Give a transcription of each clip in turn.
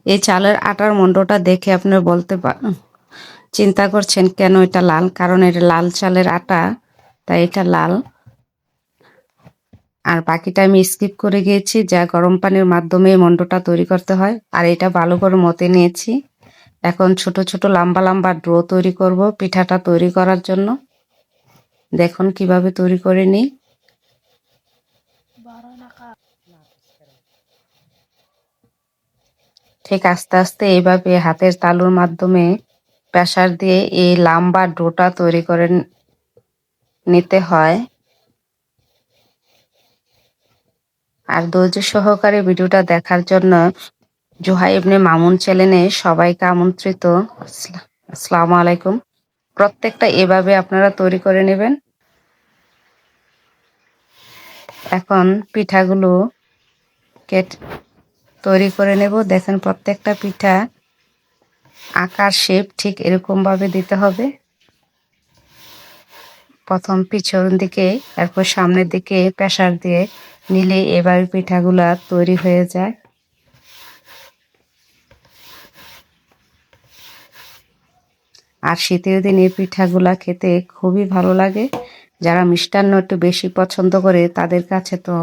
এই চালের আটার মন্ডটা দেখে আপনারা চিন্তা করছেন কেন এটা লাল, কারণ এটা লাল চালের আটা, তাই এটা লাল। আর বাকিটা আমি স্কিপ করে গিয়েছি, যা গরম পানির মাধ্যমে মন্ডটা তৈরি করতে হয়। আর এটা ভালো করে মতে নিয়েছি। এখন ছোট ছোট লম্বা লম্বা ডো তৈরি করব পিঠাটা তৈরি করার জন্য। দেখুন কিভাবে তৈরি করে নিই। ঠিক আস্তে আস্তে এইভাবে হাতের তালুর মাধ্যমে প্রেসার দিয়ে এই লম্বা ডোটা তৈরি করে নিতে হয়। আর ধৈর্য সহকারে ভিডিওটা দেখার জন্য জোহা ইবনে মামুন চ্যানেলে সবাইকে আমন্ত্রিত। আসসালামু আলাইকুম। প্রত্যেকটা এভাবে আপনারা তৈরি করে নেবেন। এখন পিঠাগুলো তৈরি করে নেব। দেখেন প্রত্যেকটা পিঠা আকার শেপ ঠিক এরকম ভাবে দিতে হবে। প্রথম পিছন দিকে, এরপর সামনের দিকে প্রেসার দিয়ে নিলে এভাবে পিঠাগুলা তৈরি হয়ে যায়। আর শীতের দিনে পিঠাগুলা খেতে খুবই ভালো লাগে। যারা মিষ্টান্ন একটু বেশি পছন্দ করে তাদের কাছে তো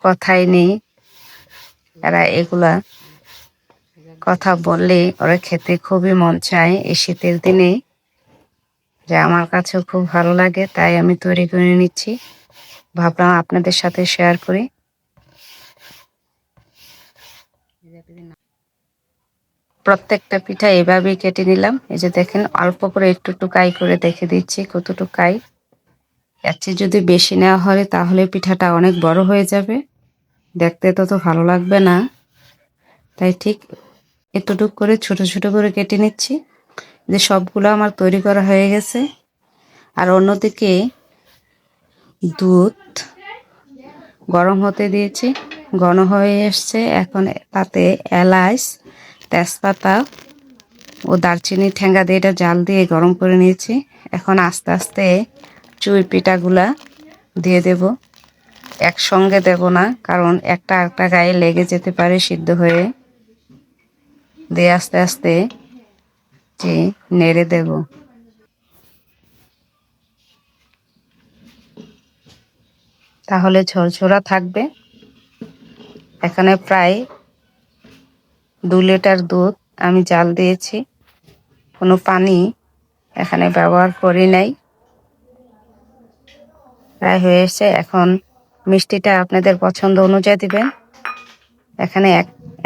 কথাই নেই। এরা এগুলা কথা বললে ওরা খেতে খুবই মন চায় এই শীতের দিনে, যা আমার কাছেও খুব ভালো লাগে, তাই আমি তৈরি করে নিচ্ছি। ভাবলাম আপনাদের সাথে শেয়ার করি। প্রত্যেকটা পিঠা এভাবেই কেটে নিলাম। এই যে দেখেন অল্প করে একটু টুকাই করে দেখে দিচ্ছি কতটুকাই। এর চেয়ে যদি বেশি নেওয়া হয় তাহলে পিঠাটা অনেক বড় হয়ে যাবে, দেখতে তত ভালো লাগবে না। তাই ঠিক এতটুক করে ছোট ছোট করে কেটে নিচ্ছি। যে সবগুলো আমার তৈরি করা হয়ে গেছে। আর অন্যদিকে দুধ গরম হতে দিয়েছি, ঘন হয়ে এসছে। এখন তাতে এলাচ, তেজপাতা ও দারচিনি ঠেঙ্গা দিয়ে এটা জাল দিয়ে গরম করে নিয়েছি। এখন আস্তে আস্তে চুই পিঠাগুলা দিয়ে দেব। একসঙ্গে দেব না, কারণ একটা একটা গায়ে লেগে যেতে পারে সিদ্ধ হয়ে। দিয়ে আস্তে আস্তে নেড়ে দেব। তাহলে ঝরঝরা থাকবে। এখানে প্রায় 2 লিটার দুধ আমি জাল দিয়েছি, কোনো পানি এখানে ব্যবহার করি নাই। প্রায় হয়ে এসছে। এখন মিষ্টিটা আপনাদের পছন্দ অনুযায়ী দিবেন। এখানে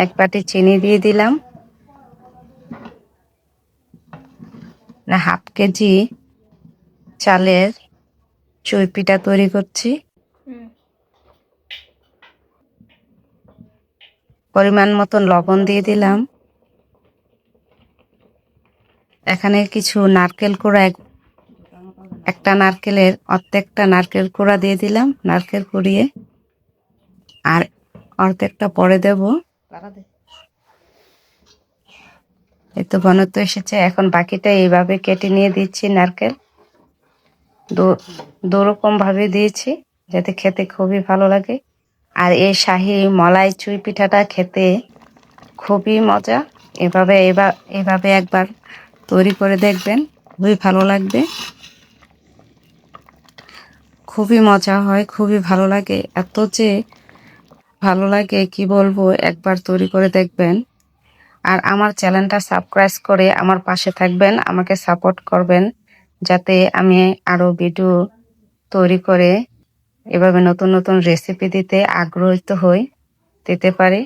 এক বাটি চিনি দিয়ে দিলাম। না, 1/2 কেজি চালের চুই পিঠা তৈরি করছি। পরিমাণ মতন লবণ দিয়ে দিলাম। এখানে কিছু নারকেল কোড়া, একটা নারকেলের অর্ধেকটা নারকেল কোড়া দিয়ে দিলাম, নারকেল কুড়িয়ে। আর অর্ধেকটা পরে দেব। এই তো ঘনত্ব এসেছে। এখন বাকিটা এইভাবে কেটে নিয়ে দিচ্ছি। নারকেল দু রকম ভাবে দিয়েছি যাতে খেতে খুবই ভালো লাগে। আর এই শাহী মলাই চুই পিঠাটা খেতে খুবই মজা। এভাবে একবার তৈরি করে দেখবেন, খুবই ভালো লাগবে। খুবই মজা হয়, খুবই ভালো লাগে। এত যে ভালো লাগে কি বলবো, একবার তৈরি করে দেখবেন। আর আমার চ্যানেলটা সাবস্ক্রাইব করে আমার পাশে থাকবেন, আমাকে সাপোর্ট করবেন, যাতে আমি আরও ভিডিও তৈরি করে এভাবে নতুন নতুন রেসিপি দিতে আগ্রহিত দিতে পারি।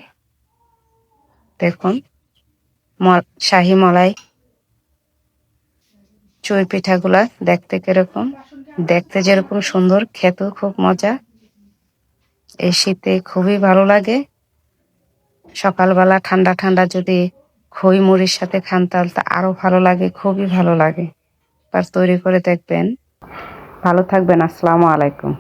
দেখুন শাহী মলাই চুই পিঠাগুলা দেখতে কিরকম, দেখতে যেরকম সুন্দর, খেতেও খুব মজা। এই শীতে খুবই ভালো লাগে। সকালবেলা ঠান্ডা ঠান্ডা যদি খই মুড়ির সাথে খান তাহলে তো আরো ভালো লাগে, খুবই ভালো লাগে। আর তৈরি করে দেখবেন। ভালো থাকবেন। আসসালামু আলাইকুম।